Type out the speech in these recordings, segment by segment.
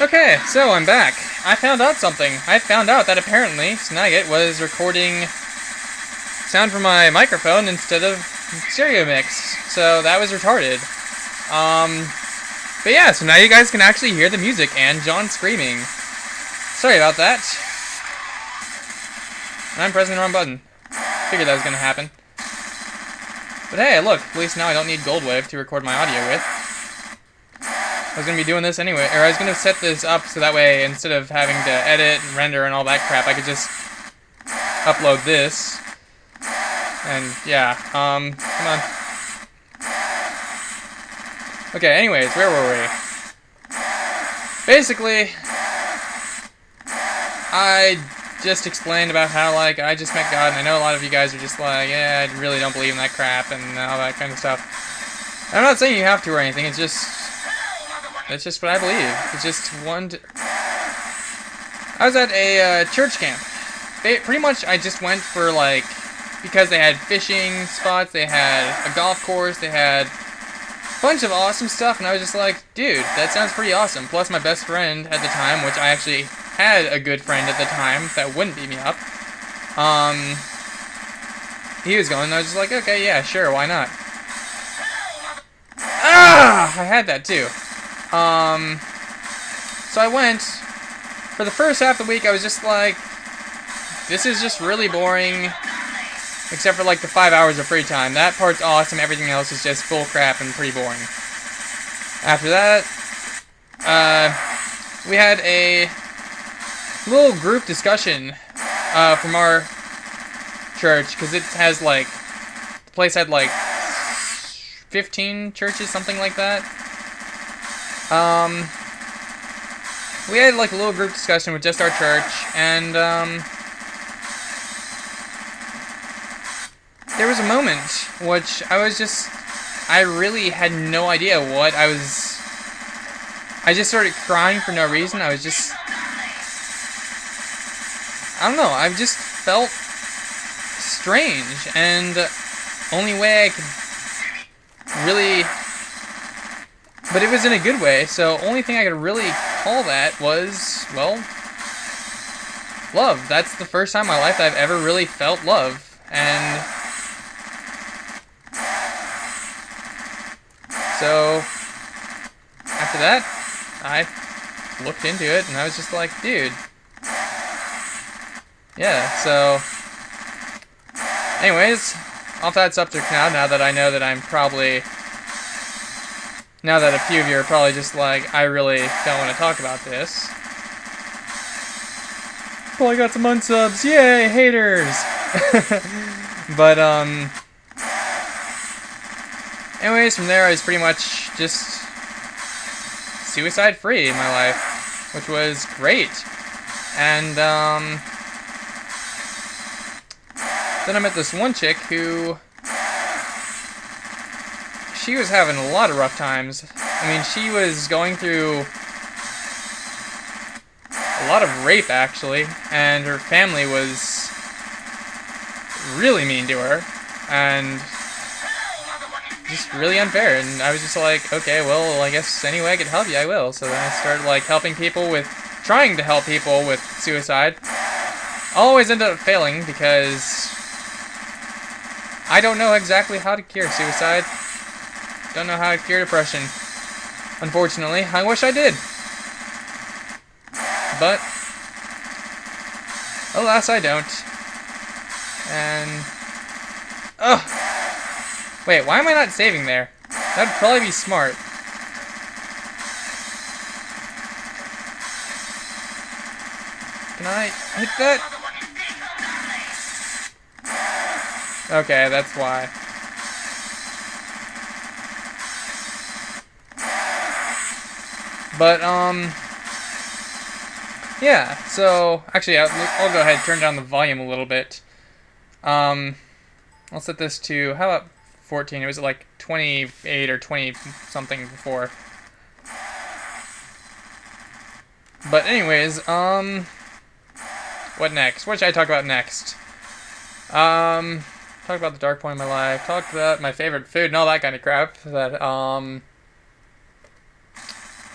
Okay, so I'm back. I found out something. I found out that apparently Snagit was recording sound from my microphone instead of stereo mix, so that was retarded. But yeah, so now you guys can actually hear the music and Jon screaming. Sorry about that. And I'm pressing the wrong button. Figured that was gonna happen. But hey, look, at least now I don't need Goldwave to record my audio with. I was going to be doing this anyway, or I was going to set this up so that way instead of having to edit and render and all that crap, I could just upload this. And yeah, come on. Okay, anyways, where were we? Basically, I just explained about how, like, I just met God, and I know a lot of you guys are just like, yeah, I really don't believe in that crap and all that kind of stuff. I'm not saying you have to or anything, it's just what I believe. It's just I was at a church camp. Pretty much I just went for, like, because they had fishing spots, they had a golf course, they had a bunch of awesome stuff, and I was just like, dude, that sounds pretty awesome. Plus my best friend at the time, which I actually had a good friend at the time that wouldn't beat me up, he was going, and I was just like, okay, yeah, sure, why not? Ah! I had that too. So I went, for the first half of the week I was just like, this is just really boring, except for like the 5 hours of free time. That part's awesome, everything else is just full crap and pretty boring. After that, we had a little group discussion, from our church, because it has like, the place had like 15 churches, something like that. We had like a little group discussion with just our church, and there was a moment which I really had no idea what I just started crying for no reason. I don't know, I just felt strange, and the only way I could really, but it was in a good way, so only thing I could really call that was, well, love. That's the first time in my life that I've ever really felt love, and so after that, I looked into it, and I was just like, dude, yeah, so anyways, off that subject now that I know that now that a few of you are probably just like, I really don't want to talk about this. Well, I got some unsubs, yay, haters! But, anyways, from there I was pretty much just suicide-free in my life, which was great. And, then I met this one chick who, she was having a lot of rough times. I mean, she was going through a lot of rape, actually, and her family was really mean to her, and just really unfair, and I was just like, okay, well, I guess any way I could help you, I will. So then I started, like, trying to help people with suicide. I always ended up failing, because I don't know exactly how to cure suicide. Don't know how to cure depression. Unfortunately, I wish I did. But alas, I don't. And wait, why am I not saving there? That'd probably be smart. Can I hit that? Okay, that's why. But, yeah, so, actually, I'll go ahead and turn down the volume a little bit. I'll set this to, how about 14? It was like 28 or 20 something before. But anyways, what next? What should I talk about next? Talk about the dark point in my life, talk about my favorite food and all that kind of crap that, I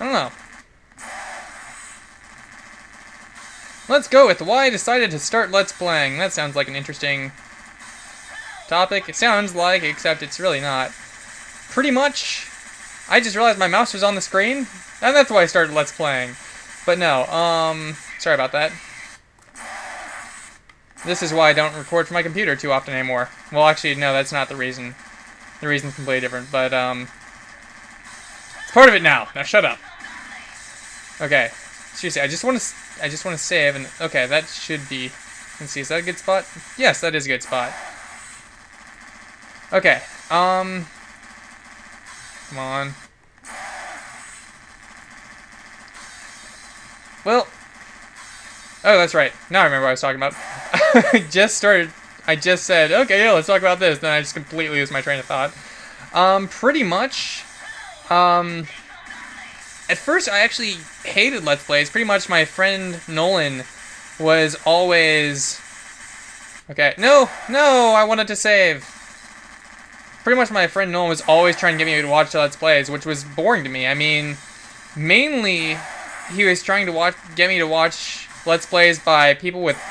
don't know. let's go with why I decided to start Let's Playing. That sounds like an interesting topic. It sounds like, except it's really not. Pretty much, I just realized my mouse was on the screen, and that's why I started Let's Playing. But no, sorry about that. This is why I don't record from my computer too often anymore. Well, actually, no, that's not the reason. The reason's completely different, but, it's part of it now. Now shut up. Okay. Seriously, I just want to save, and, okay, that should be, let's see, is that a good spot? Yes, that is a good spot. Okay, come on. Well, oh, that's right. Now I remember what I was talking about. I just said, okay, yeah, let's talk about this. Then I just completely lose my train of thought. Pretty much, at first I actually hated Let's Plays. Pretty much my friend Nolan was always, okay, no, I wanted to save. Pretty much my friend Nolan was always trying to get me to watch Let's Plays, which was boring to me. I mean, mainly he was trying to get me to watch Let's Plays by people with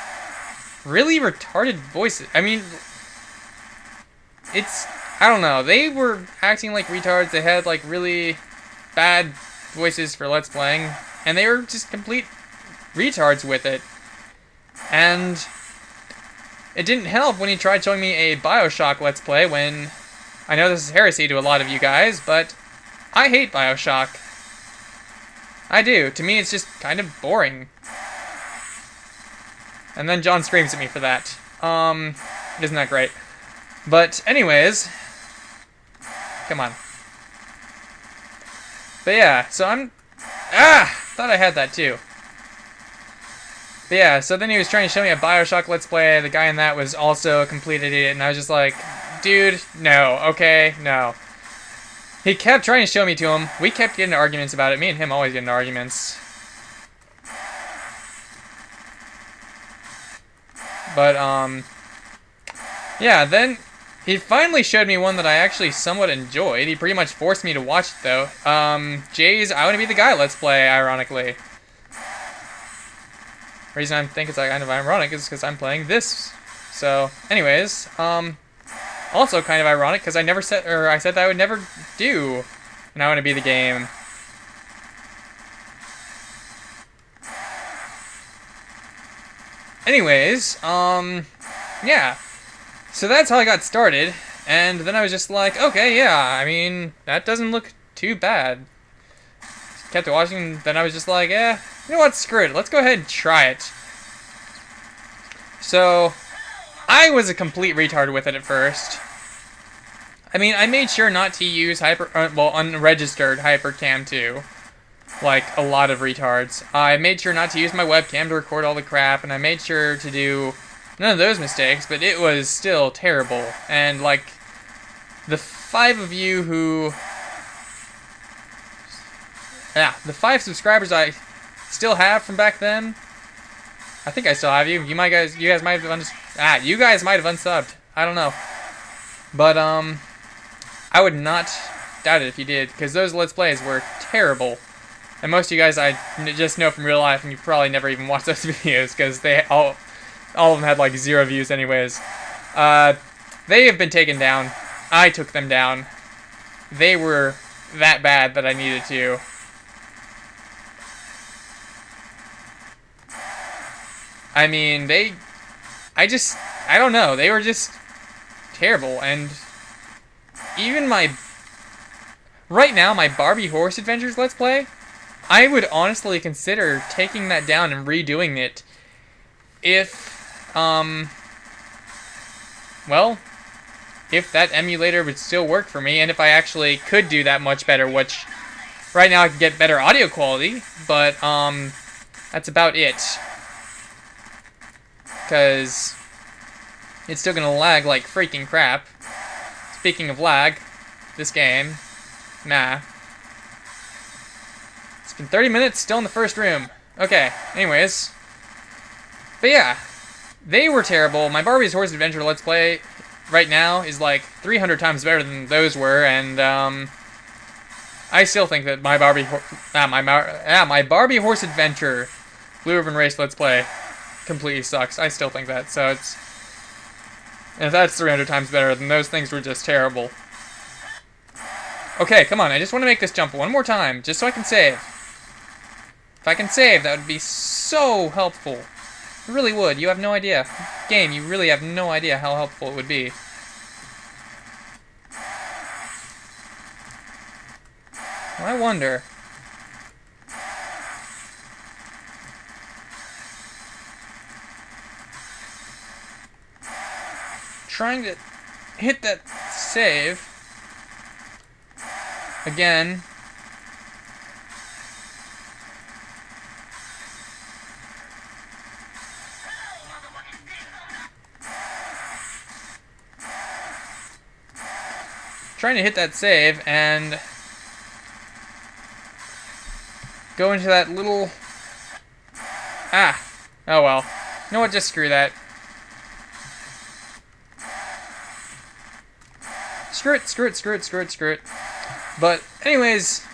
really retarded voices. I mean, I don't know, they were acting like retards. They had like really bad voices for Let's Playing, and they were just complete retards with it. And it didn't help when he tried showing me a BioShock Let's Play, when I know this is heresy to a lot of you guys, but I hate BioShock. I do. To me, it's just kind of boring. And then John screams at me for that. Isn't that great? But anyways, come on. But yeah, so thought I had that too. But yeah, so then he was trying to show me a BioShock Let's Play. The guy in that was also a complete idiot, and I was just like, dude, no, okay, no. He kept trying to show me to him. We kept getting into arguments about it. Me and him always get into arguments. But, yeah, then he finally showed me one that I actually somewhat enjoyed. He pretty much forced me to watch it, though. Jay's I Want to Be the Guy Let's Play, ironically. The reason I think it's like kind of ironic is because I'm playing this. So, anyways, also kind of ironic because I said that I would never do an I Want to Be the game. Anyways, yeah. So that's how I got started, and then I was just like, okay, yeah, I mean, that doesn't look too bad. Kept watching, then I was just like, you know what, screw it, let's go ahead and try it. So, I was a complete retard with it at first. I mean, I made sure not to use unregistered HyperCam 2, like a lot of retards. I made sure not to use my webcam to record all the crap, and I made sure to do none of those mistakes, but it was still terrible. And, like, the 5 of you who... yeah, the 5 subscribers I still have from back then, I think I still have you. You guys might have you guys might have unsubbed. I don't know. But, I would not doubt it if you did, because those Let's Plays were terrible. And most of you guys I just know from real life, and you probably never even watched those videos, because they all of them had like 0 views anyways. They have been taken down. I took them down. They were that bad that I needed to. I mean, I don't know, they were just terrible, and even right now, my Barbie Horse Adventures Let's Play, I would honestly consider taking that down and redoing it if, well, if that emulator would still work for me, and if I actually could do that much better, which, right now I could get better audio quality, but, that's about it. Because it's still gonna lag like freaking crap. Speaking of lag, this game, nah. It's been 30 minutes, still in the first room. Okay, anyways. But yeah, they were terrible. My Barbie's Horse Adventure Let's Play right now is like 300 times better than those were, and I still think that my Barbie Horse Adventure Blue Ribbon Race Let's Play completely sucks. I still think that. So it's, and if that's 300 times better, then those things were just terrible. Okay, come on. I just want to make this jump one more time, just so I can save. If I can save, that would be so helpful. It really would. You have no idea. Game, you really have no idea how helpful it would be. Well, I wonder. Trying to hit that save again. Trying to hit that save and go into that little... Ah! Oh well. You know what? Just screw that. Screw it, screw it, screw it, screw it, screw it. But, anyways...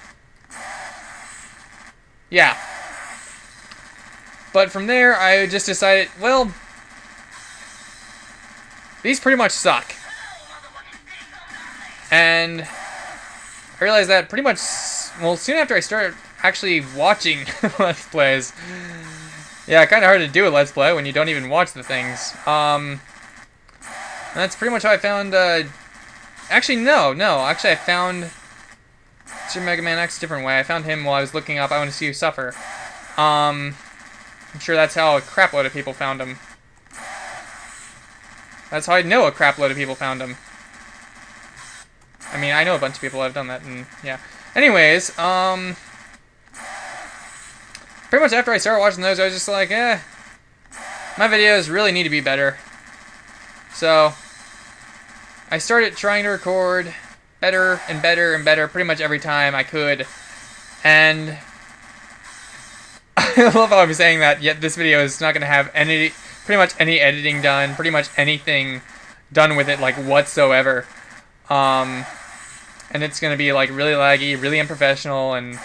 Yeah. But from there, I just decided, well... These pretty much suck. And I realized that pretty much, well, soon after I started actually watching Let's Plays. Yeah, kind of hard to do a Let's Play when you don't even watch the things. And that's pretty much how I found, actually, no, actually I found Megaman X a different way. I found him while I was looking up I Want to See You Suffer. I'm sure that's how a crap load of people found him. That's how I know a crap load of people found him. I mean, I know a bunch of people that have done that, and yeah. Anyways, pretty much after I started watching those, I was just like, my videos really need to be better. So, I started trying to record better and better and better pretty much every time I could. And I love how I'm saying that, yet this video is not going to have pretty much any editing done, pretty much anything done with it, like, whatsoever. And it's gonna be like really laggy, really unprofessional, and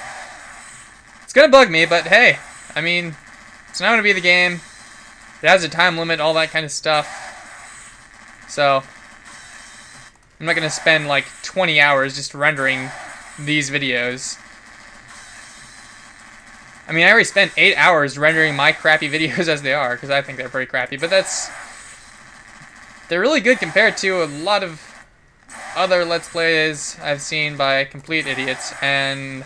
it's gonna bug me, but hey, I mean, it's not gonna be the game. It has a time limit, all that kind of stuff. So, I'm not gonna spend like 20 hours just rendering these videos. I mean, I already spent 8 hours rendering my crappy videos as they are, because I think they're pretty crappy, but they're really good compared to a lot of other Let's Plays I've seen by complete idiots, and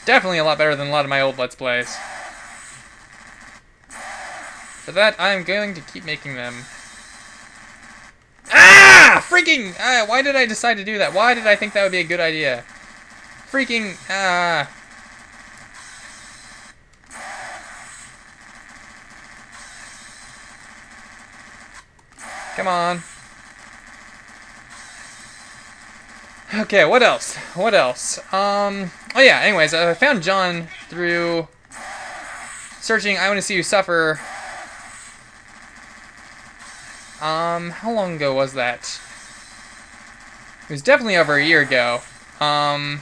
definitely a lot better than a lot of my old Let's Plays. For that, I'm going to keep making them. Ah! Freaking! Why did I decide to do that? Why did I think that would be a good idea? Freaking... Come on. Okay, what else? What else? Oh yeah, anyways, I found Jon through searching I Want to See You Suffer. How long ago was that? It was definitely over a year ago. But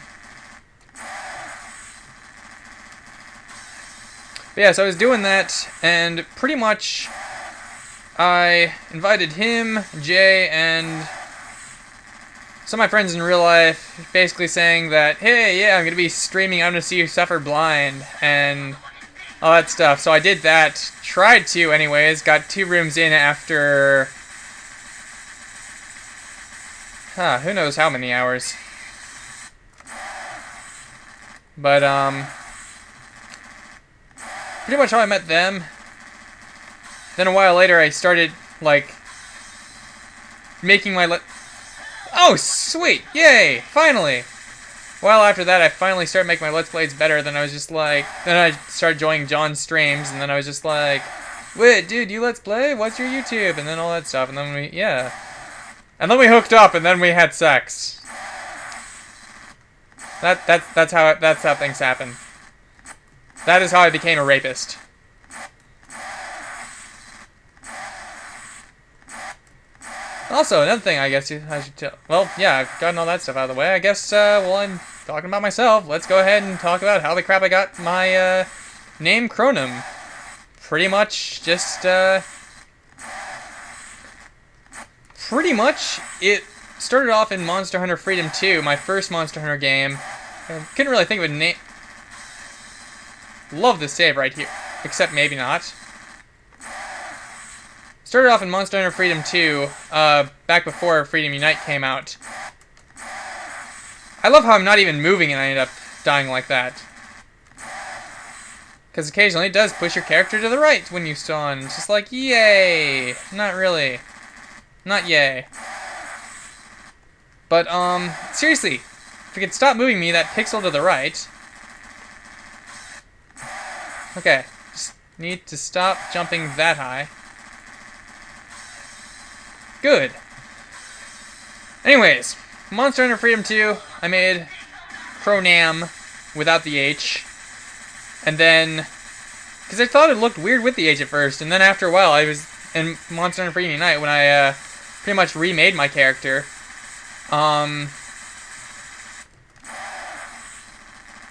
yeah, so I was doing that, and pretty much I invited him, Jay, and some of my friends in real life, basically saying that, hey, yeah, I'm going to be streaming I Want to See You Suffer Blind, and all that stuff. So I did that, tried to anyways, got 2 rooms in after, who knows how many hours. But, pretty much how I met them. Then a while later I started, like, making my Oh, sweet! Yay! Finally! Well, after that, I finally started making my Let's Plays better. Then I was just like... Then I started joining Jon's streams, and then I was just like... Wait, dude, you Let's Play? What's your YouTube? And then all that stuff, and then we... Yeah. And then we hooked up, and then we had sex. That's how things happen. That is how I became a rapist. Also, another thing I guess I should tell... Well, yeah, I've gotten all that stuff out of the way. I guess, well, I'm talking about myself. Let's go ahead and talk about how the crap I got my, name Chronom. pretty much just, pretty much it started off in Monster Hunter Freedom 2, my first Monster Hunter game. I couldn't really think of a name. Love this save right here, except maybe not. Started off in Monster Hunter Freedom 2, back before Freedom Unite came out. I love how I'm not even moving and I end up dying like that. Because occasionally it does push your character to the right when you spawn. It's just like, yay! Not really. Not yay. But, seriously, if you could stop moving me that pixel to the right. Okay, just need to stop jumping that high. Good. Anyways, Monster Hunter Freedom 2, I made Cronam without the H. And then, because I thought it looked weird with the H at first, and then after a while I was in Monster Hunter Freedom Unite when I pretty much remade my character.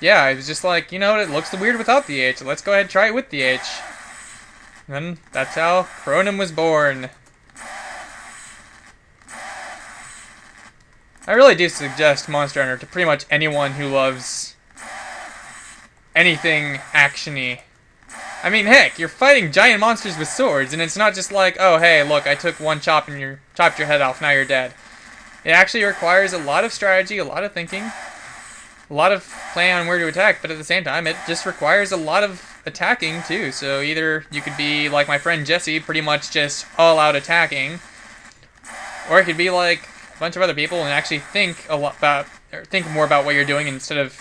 Yeah, I was just like, you know what, it looks weird without the H, let's go ahead and try it with the H. And that's how Cronam was born. I really do suggest Monster Hunter to pretty much anyone who loves anything action-y. I mean, heck, you're fighting giant monsters with swords, and it's not just like, oh, hey, look, I took one chop and you chopped your head off, now you're dead. It actually requires a lot of strategy, a lot of thinking, a lot of planning on where to attack, but at the same time, it just requires a lot of attacking, too. So either you could be, like my friend Jesse, pretty much just all-out attacking, or it could be like a bunch of other people and actually think a lot about, or think more about what you're doing instead of,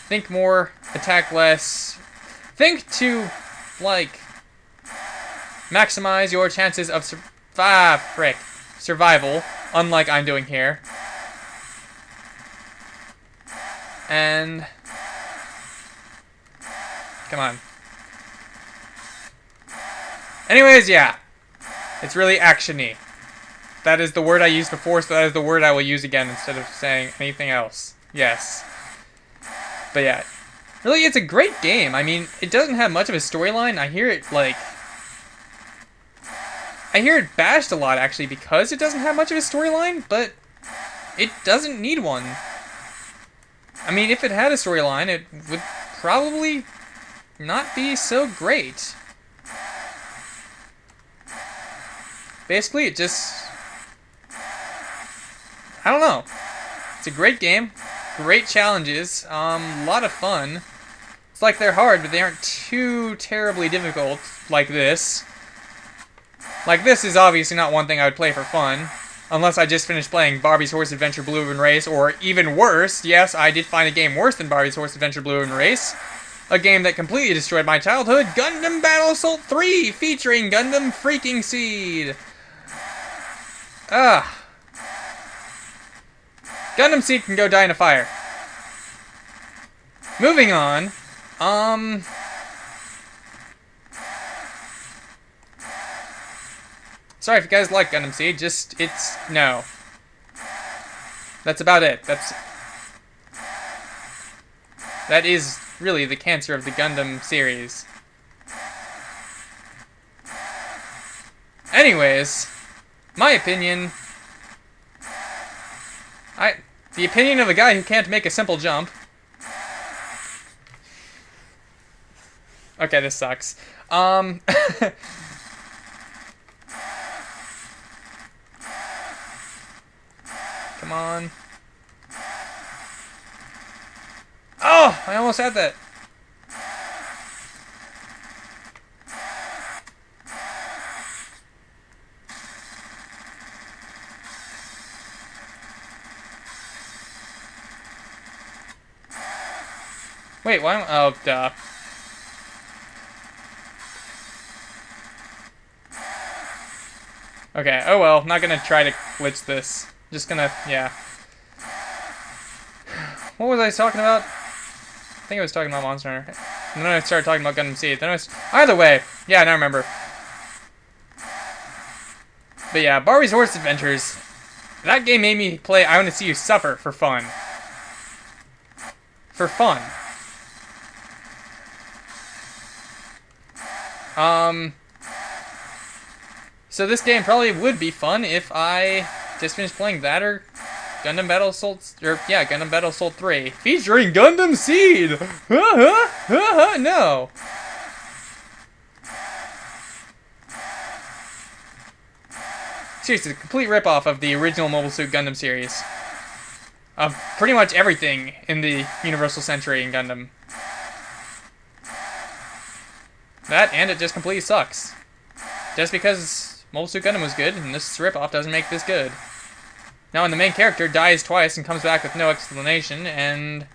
think more, attack less, think to, like, maximize your chances of survival, unlike I'm doing here. And come on. Anyways, yeah. It's really action-y. That is the word I used before, so that is the word I will use again instead of saying anything else. Yes. But yeah. Really, it's a great game. I mean, it doesn't have much of a storyline. I hear it, like, I hear it bashed a lot, actually, because it doesn't have much of a storyline, but it doesn't need one. I mean, if it had a storyline, it would probably not be so great. Basically, it just, I don't know. It's a great game, great challenges, a lot of fun. It's like they're hard, but they aren't too terribly difficult, like this. Like, this is obviously not one thing I would play for fun. Unless I just finished playing Barbie's Horse Adventure Blue Ribbon Race, or even worse, yes, I did find a game worse than Barbie's Horse Adventure Blue Ribbon Race. A game that completely destroyed my childhood, Gundam Battle Assault 3, featuring Gundam Freaking Seed. Gundam Seed can go die in a fire. Moving on, sorry if you guys like Gundam Seed, just, it's, no. That's about it. That is really the cancer of the Gundam series. Anyways, my opinion, the opinion of a guy who can't make a simple jump. Okay, this sucks. Come on. Oh, I almost had that. Wait, why am I, oh, duh. Okay, oh well, not gonna try to glitch this. Just gonna, yeah. What was I talking about? I think I was talking about Monster Hunter. And then I started talking about Gundam Seed. Then I was, either way, yeah, now I remember. But yeah, Barbie's Horse Adventures. That game made me play I Want to See You Suffer for fun. For fun. So this game probably would be fun if I just finished playing that or Gundam Battle Assault, Gundam Battle Assault 3, featuring Gundam Seed. No. Seriously, the complete ripoff of the original Mobile Suit Gundam series. Of pretty much everything in the Universal Century in Gundam. That, and it just completely sucks. Just because Mobile Suit Gundam was good, and this ripoff doesn't make this good. Now, when the main character dies twice and comes back with no explanation, and...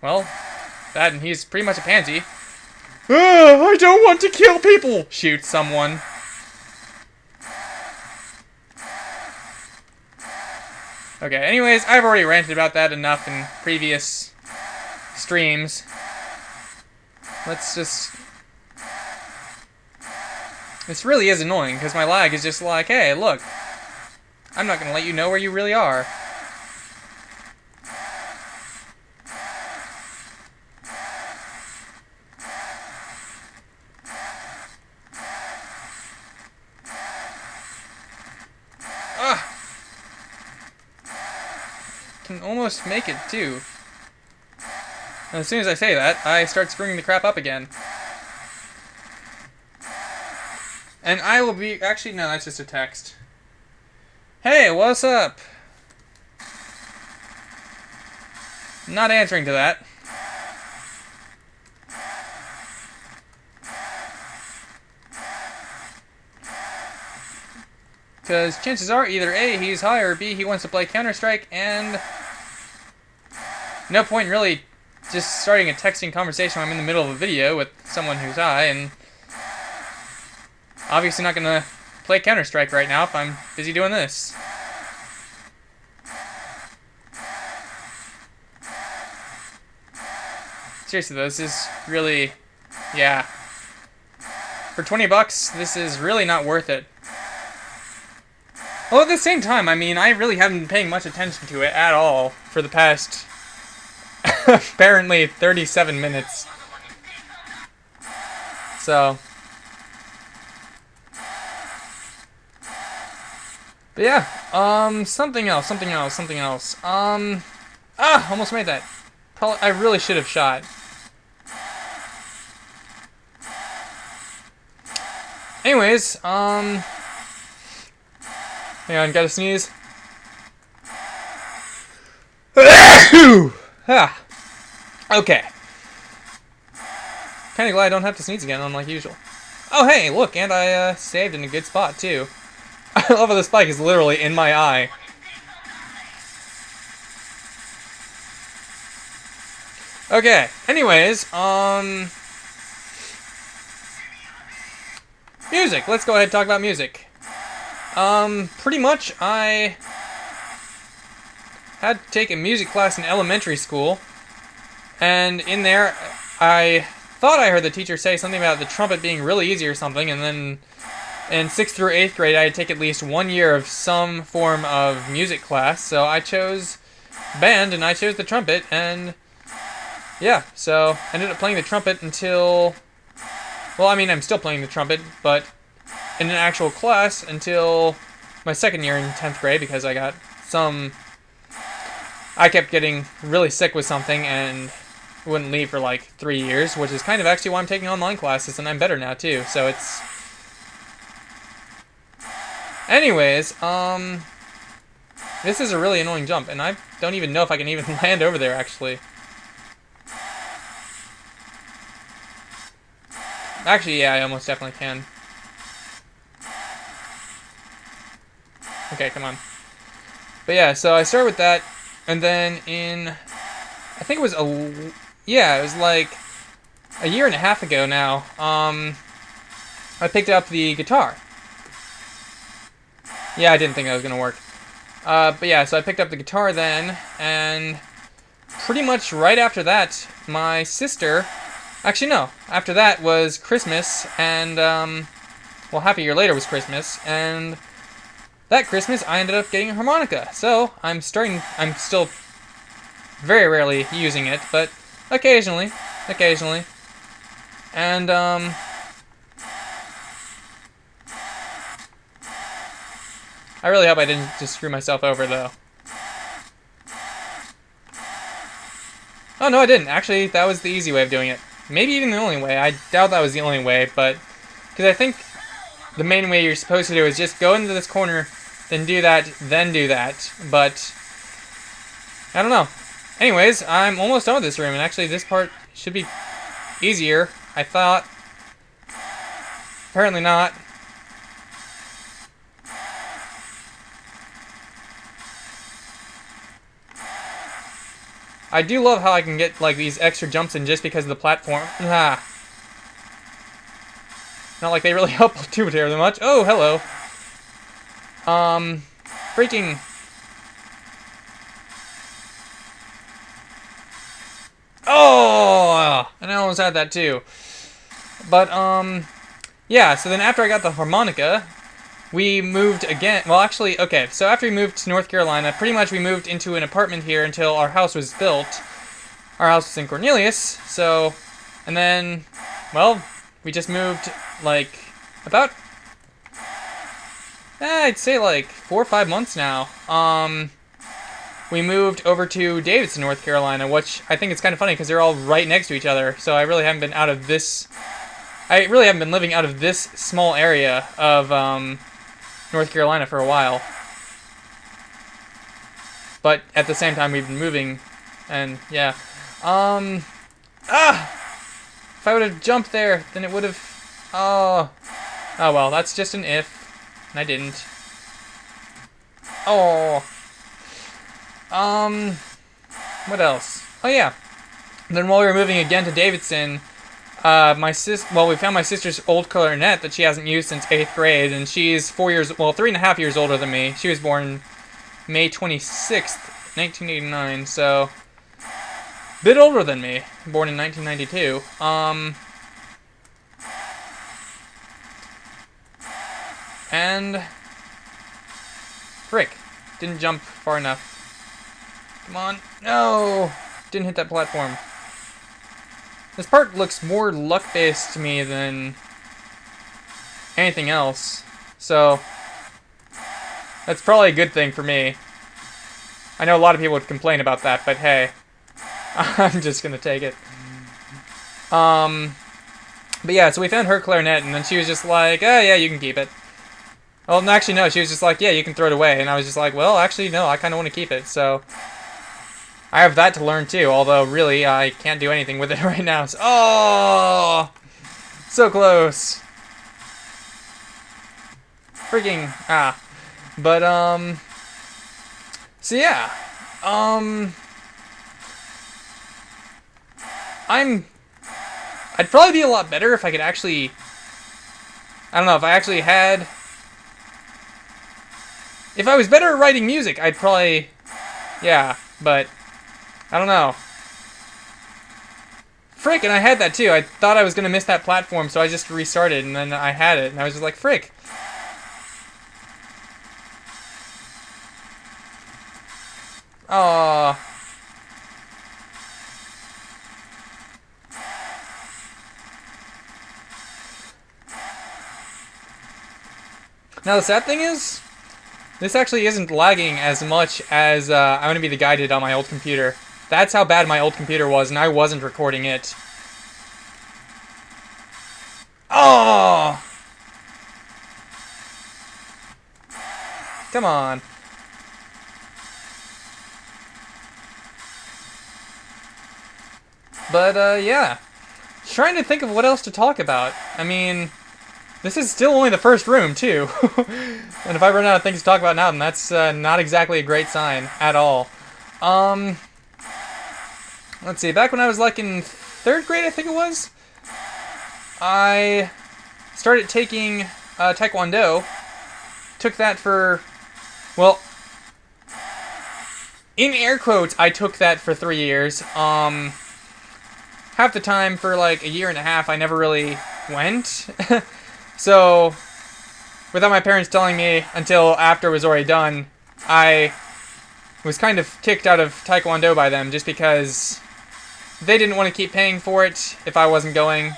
well, that, and he's pretty much a pansy. I don't want to kill people! Shoots someone. Okay, anyways, I've already ranted about that enough in previous streams. Let's just... this really is annoying, because my lag is just like, hey, look, I'm not going to let you know where you really are. Can almost make it too. And as soon as I say that, I start screwing the crap up again. And I will be... actually, no, that's just a text. Hey, what's up? Not answering to that. Because chances are either A, he's high, or B, he wants to play Counter-Strike, and no point in really just starting a texting conversation when I'm in the middle of a video with someone who's high, and obviously not going to play Counter-Strike right now if I'm busy doing this. Seriously though, this is really, yeah. For 20 bucks, this is really not worth it. Well, at the same time, I mean, I really haven't been paying much attention to it at all for the past, apparently, 37 minutes. So. But yeah, something else. Almost made that. Probably, I really should have shot. Anyways, hang on, gotta sneeze. Okay. Kinda glad I don't have to sneeze again, unlike usual. Oh, hey, look, and I saved in a good spot, too. I love how the spike is literally in my eye. Okay, anyways, music. Let's go ahead and talk about music. Pretty much, I had to take a music class in elementary school, and in there, I thought I heard the teacher say something about the trumpet being really easy or something, and then in 6th through 8th grade, I had to take at least 1 year of some form of music class, so I chose band, and I chose the trumpet, and yeah, so I ended up playing the trumpet until, well, I mean, I'm still playing the trumpet, but in an actual class until my 2nd year in 10th grade, because I got I kept getting really sick with something and wouldn't leave for like 3 years, which is kind of actually why I'm taking online classes, and I'm better now too, so it's... Anyways, this is a really annoying jump, and I don't even know if I can even land over there, actually. Actually, yeah, I almost definitely can. Okay, come on. But yeah, so I started with that, and then in... I think it was it was like a year and a half ago now, I picked up the guitar. Yeah, I didn't think that was gonna work. But yeah, so I picked up the guitar then, and pretty much right after that, my sister... Actually, no. After that was Christmas, and, well, half a year later was Christmas, and that Christmas I ended up getting a harmonica. So, I'm still very rarely using it, but occasionally. And, I really hope I didn't just screw myself over, though. Oh, no, I didn't. Actually, that was the easy way of doing it. Maybe even the only way. I doubt that was the only way, but... because I think the main way you're supposed to do is just go into this corner, then do that, but... I don't know. Anyways, I'm almost done with this room, and actually this part should be easier, I thought. Apparently not. I do love how I can get, like, these extra jumps in just because of the platform. Ah. Not like they really help too terribly much. Oh, hello. Freaking... oh! And I almost had that too. But, yeah, so then after I got the harmonica, we moved again. Well, actually, okay, so after we moved to North Carolina, pretty much we moved into an apartment here until our house was built. Our house was in Cornelius, so, and then, well, we just moved, like, about, I'd say like 4 or 5 months now. We moved over to Davidson, North Carolina, which I think is kind of funny because they're all right next to each other, so I really haven't been out of this, I really haven't been living out of this small area of, North Carolina for a while. But at the same time, we've been moving, and yeah. If I would have jumped there, then it would have, oh well, that's just an if, and I didn't. Oh. What else? Oh yeah. And then while we were moving again to Davidson, we found my sister's old clarinet that she hasn't used since 8th grade, and she's 3.5 years older than me. She was born May 26th, 1989, so a bit older than me, born in 1992. And frick, didn't jump far enough. Come on, no, didn't hit that platform. This part looks more luck-based to me than anything else, so that's probably a good thing for me. I know a lot of people would complain about that, but hey, I'm just gonna take it. But yeah, so we found her clarinet, and then she was just like, oh yeah, you can keep it. Well, actually no, she was just like, yeah, you can throw it away, and I was just like, well, actually no, I kind of want to keep it, so... I have that to learn too, although really I can't do anything with it right now. So, oh, so close. Freaking but so yeah, I'd probably be a lot better if I could actually, I don't know, if I actually had, if I was better at writing music, I'd probably, yeah, but I don't know. Frick, and I had that too. I thought I was going to miss that platform, so I just restarted, and then I had it, and I was just like, frick. Aww. Now the sad thing is, this actually isn't lagging as much as I'm going to be the guy did on my old computer. That's how bad my old computer was, and I wasn't recording it. Oh! Come on. But, yeah. Trying to think of what else to talk about. I mean, this is still only the first room, too. And if I run out of things to talk about now, then that's not exactly a great sign at all. Let's see, back when I was like in 3rd grade, I think it was, I started taking Taekwondo. Took that for, well, in air quotes, I took that for 3 years. Half the time, for like a year and a half, I never really went. So, without my parents telling me until after it was already done, I was kind of kicked out of Taekwondo by them just because they didn't want to keep paying for it if I wasn't going.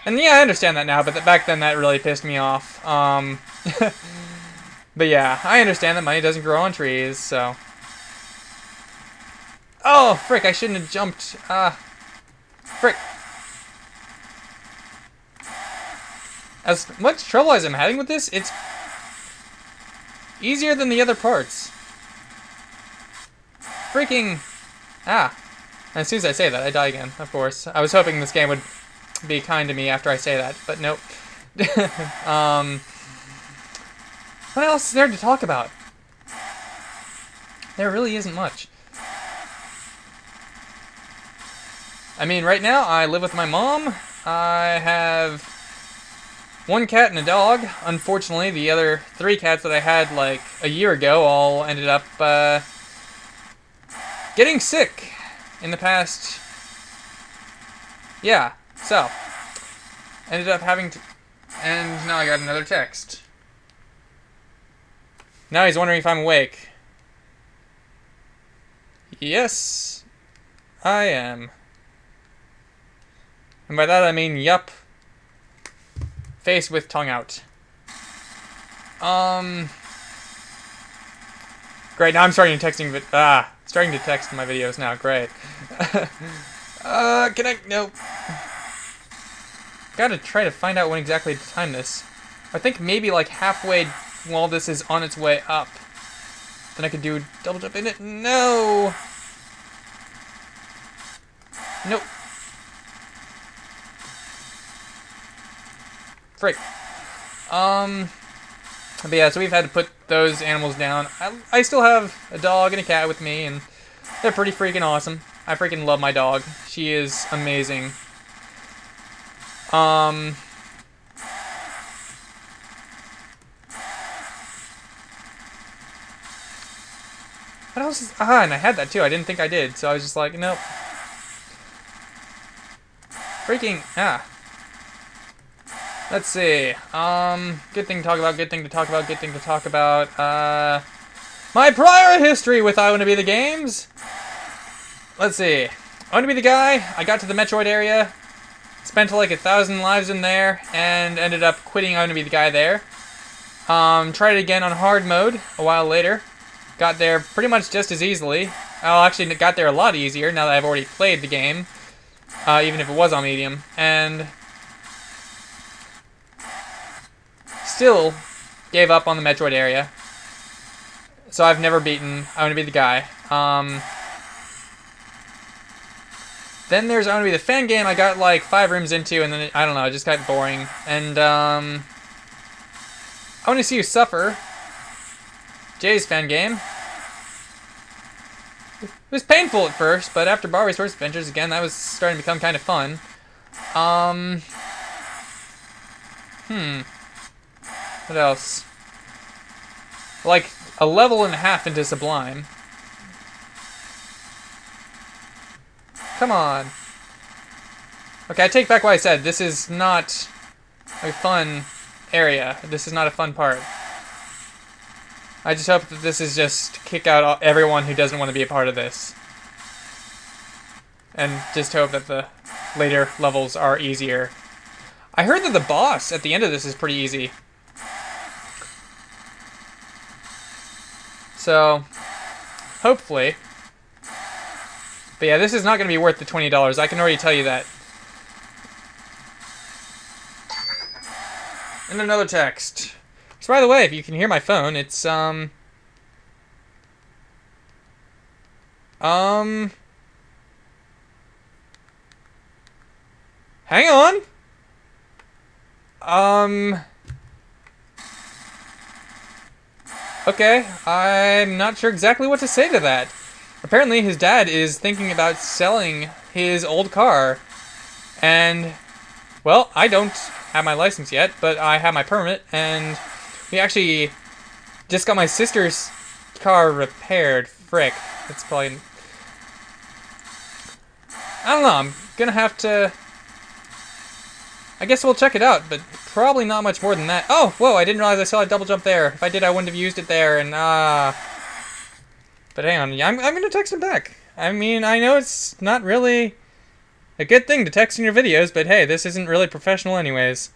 And yeah, I understand that now, but back then that really pissed me off. But yeah, I understand that money doesn't grow on trees, so... Oh, frick, I shouldn't have jumped. Frick. As much trouble as I'm having with this, it's easier than the other parts. Freaking... And as soon as I say that, I die again, of course. I was hoping this game would be kind to me after I say that, but nope. What else is there to talk about? There really isn't much. I mean, right now, I live with my mom. I have one cat and a dog. Unfortunately, the other 3 cats that I had, like, a year ago all ended up, getting sick in the past... Yeah, so... Ended up having to... And now I got another text. Now he's wondering if I'm awake. Yes, I am. And by that I mean, yup. Face with tongue out. Great, now I'm starting to starting to text my videos now, great. Nope. Gotta try to find out when exactly to time this. I think maybe like halfway while this is on its way up. Then I could do double jump in it. No! Nope. Frick. But yeah, so we've had to put those animals down. I still have a dog and a cat with me, and they're pretty freaking awesome. I freaking love my dog. She is amazing. What else is... and I had that too. I didn't think I did, so I was just like, nope. Freaking... Let's see. Good thing to talk about, good thing to talk about, good thing to talk about. My prior history with I Wanna Be the Games. Let's see. I Wanna Be the Guy. I got to the Metroid area. Spent like 1,000 lives in there, and ended up quitting I Wanna Be the Guy there. Tried it again on hard mode a while later. Got there pretty much just as easily. I actually got there a lot easier now that I've already played the game. Even if it was on medium. And... still gave up on the Metroid area. So I've never beaten I Wanna Be the Guy. Then there's I Wanna Be the Fan game. I got like 5 rooms into, and then I don't know, it just got boring. And I Wanna See You Suffer. Jay's fan game. It was painful at first, but after Barbie's First Adventures, again, that was starting to become kind of fun. What else? Like, a level and a half into Sublime. Come on. Okay, I take back what I said. This is not a fun area. This is not a fun part. I just hope that this is just kick out everyone who doesn't want to be a part of this. And just hope that the later levels are easier. I heard that the boss at the end of this is pretty easy. So, hopefully. But yeah, this is not going to be worth the $20. I can already tell you that. And another text. So by the way, if you can hear my phone, it's, hang on! Okay, I'm not sure exactly what to say to that. Apparently his dad is thinking about selling his old car. And, well, I don't have my license yet, but I have my permit, and we actually just got my sister's car repaired. Frick. That's probably... I don't know, I'm gonna have to... I guess we'll check it out, but probably not much more than that. Oh, whoa, I didn't realize I saw a double jump there. If I did, I wouldn't have used it there, and But hang on, I'm gonna text him back. I mean, I know it's not really a good thing to text in your videos, but hey, this isn't really professional anyways.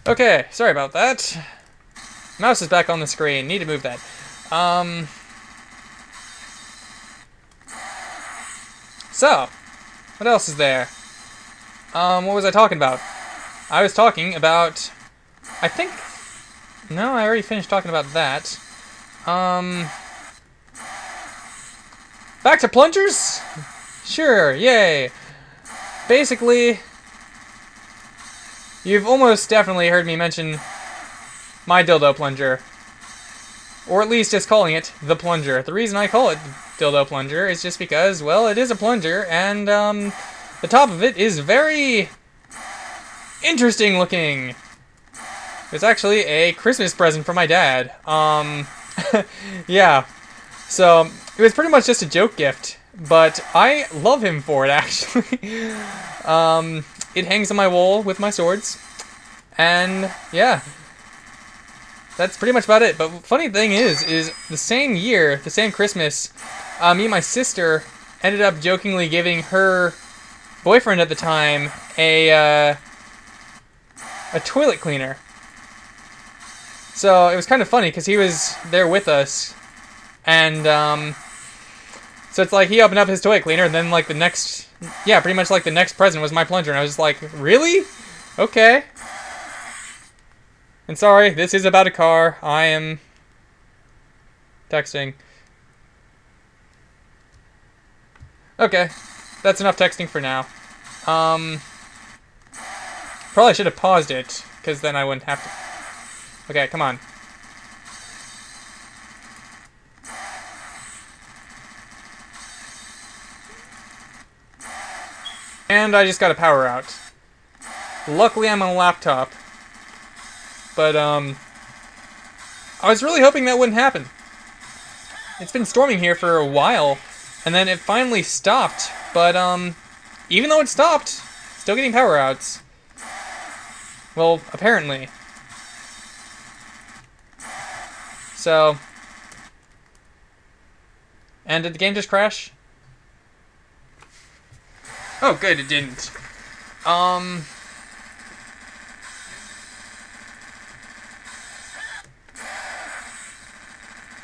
Okay, sorry about that. Mouse is back on the screen. Need to move that. So, what else is there? What was I talking about? I was talking about... I think... No, I already finished talking about that. Back to plungers? Sure, yay. Basically, you've almost definitely heard me mention my dildo plunger. Or at least just calling it the plunger. The reason I call it dildo plunger is just because, well, it is a plunger, and the top of it is very interesting looking. It's actually a Christmas present from my dad. Yeah. So, it was pretty much just a joke gift, but I love him for it, actually. It hangs on my wall with my swords, and yeah. That's pretty much about it. But funny thing is the same year, the same Christmas, me and my sister ended up jokingly giving her boyfriend at the time a toilet cleaner. So it was kind of funny because he was there with us, and so it's like he opened up his toilet cleaner, and then like the next, yeah, pretty much like the next present was my plunger, and I was just like, really? Okay. And sorry, this is about a car. I am texting. Okay, that's enough texting for now. Probably should have paused it, because then I wouldn't have to... Okay, come on. And I just got a power out. Luckily I'm on a laptop. But, I was really hoping that wouldn't happen. It's been storming here for a while, and then it finally stopped. But, even though it stopped, still getting power outs. Well, apparently. So... And did the game just crash? Oh, good, it didn't.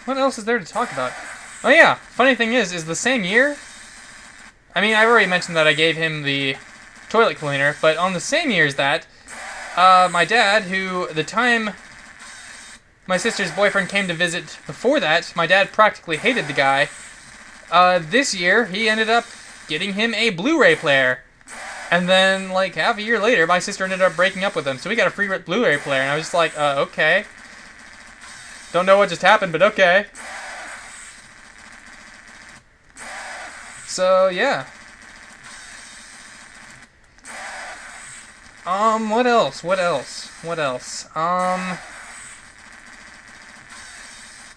What else is there to talk about? Oh yeah, funny thing is the same year... I mean, I've already mentioned that I gave him the toilet cleaner, but on the same year as that, my dad, who, the time my sister's boyfriend came to visit before that, my dad practically hated the guy. This year, he ended up getting him a Blu-ray player. And then, like, half a year later, my sister ended up breaking up with him, so we got a free Blu-ray player, and I was just like, okay. Don't know what just happened, but okay. So, yeah. What else?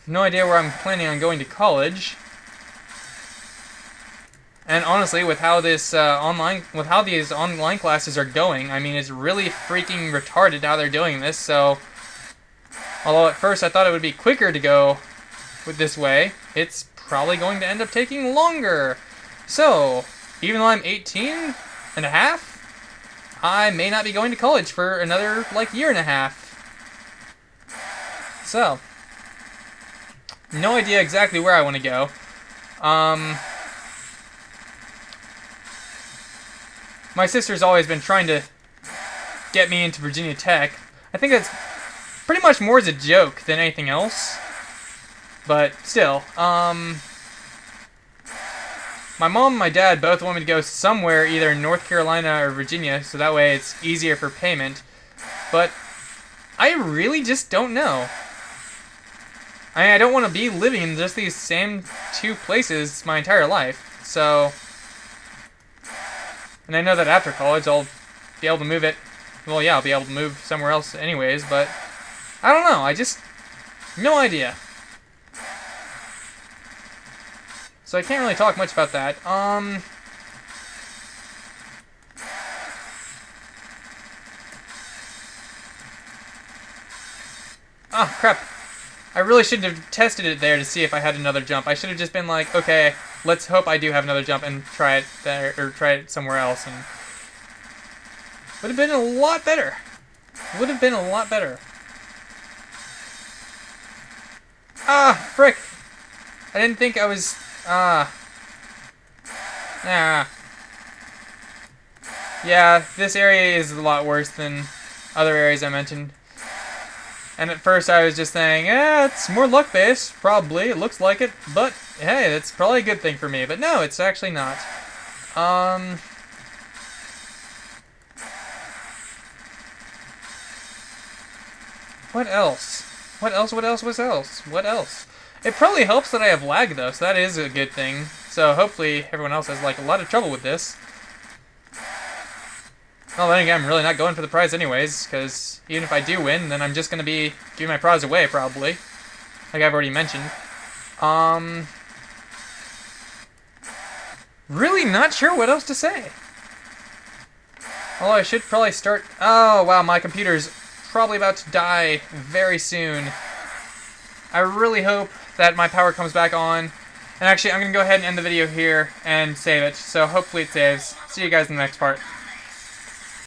No idea where I'm planning on going to college. And honestly, with how this these online classes are going, I mean, it's really freaking retarded how they're doing this, so... Although at first I thought it would be quicker to go with this way, it's probably going to end up taking longer. So, even though I'm 18 and a half, I may not be going to college for another, like, year and a half. So, no idea exactly where I want to go. My sister's always been trying to get me into Virginia Tech. I think that's pretty much more as a joke than anything else. But still, my mom and my dad both want me to go somewhere, either in North Carolina or Virginia, so that way it's easier for payment. But I really just don't know. I don't want to be living in just these same two places my entire life, so... And I know that after college I'll be able to move it... Well, yeah, I'll be able to move somewhere else anyways, but... I don't know, I just... No idea. So I can't really talk much about that. Ah, crap. I really shouldn't have tested it there to see if I had another jump. I should have just been like, okay, let's hope I do have another jump and try it there, or try it somewhere else, and... Would have been a lot better. Would have been a lot better. Ah, frick! I didn't think I was... Ah. Yeah, this area is a lot worse than other areas I mentioned. And at first I was just saying, it's more luck-based, probably, it looks like it, but hey, that's probably a good thing for me. But no, it's actually not. What else? What else? What else? What else? What else? It probably helps that I have lag, though, so that is a good thing. So hopefully everyone else has, like, a lot of trouble with this. Well, then again, I'm really not going for the prize anyways, because even if I do win, then I'm just going to be giving my prize away, probably. Like I've already mentioned. Really not sure what else to say. Although I should probably start... Oh, wow, my computer's probably about to die very soon. I really hope that my power comes back on. And actually, I'm going to go ahead and end the video here and save it. So hopefully it saves. See you guys in the next part.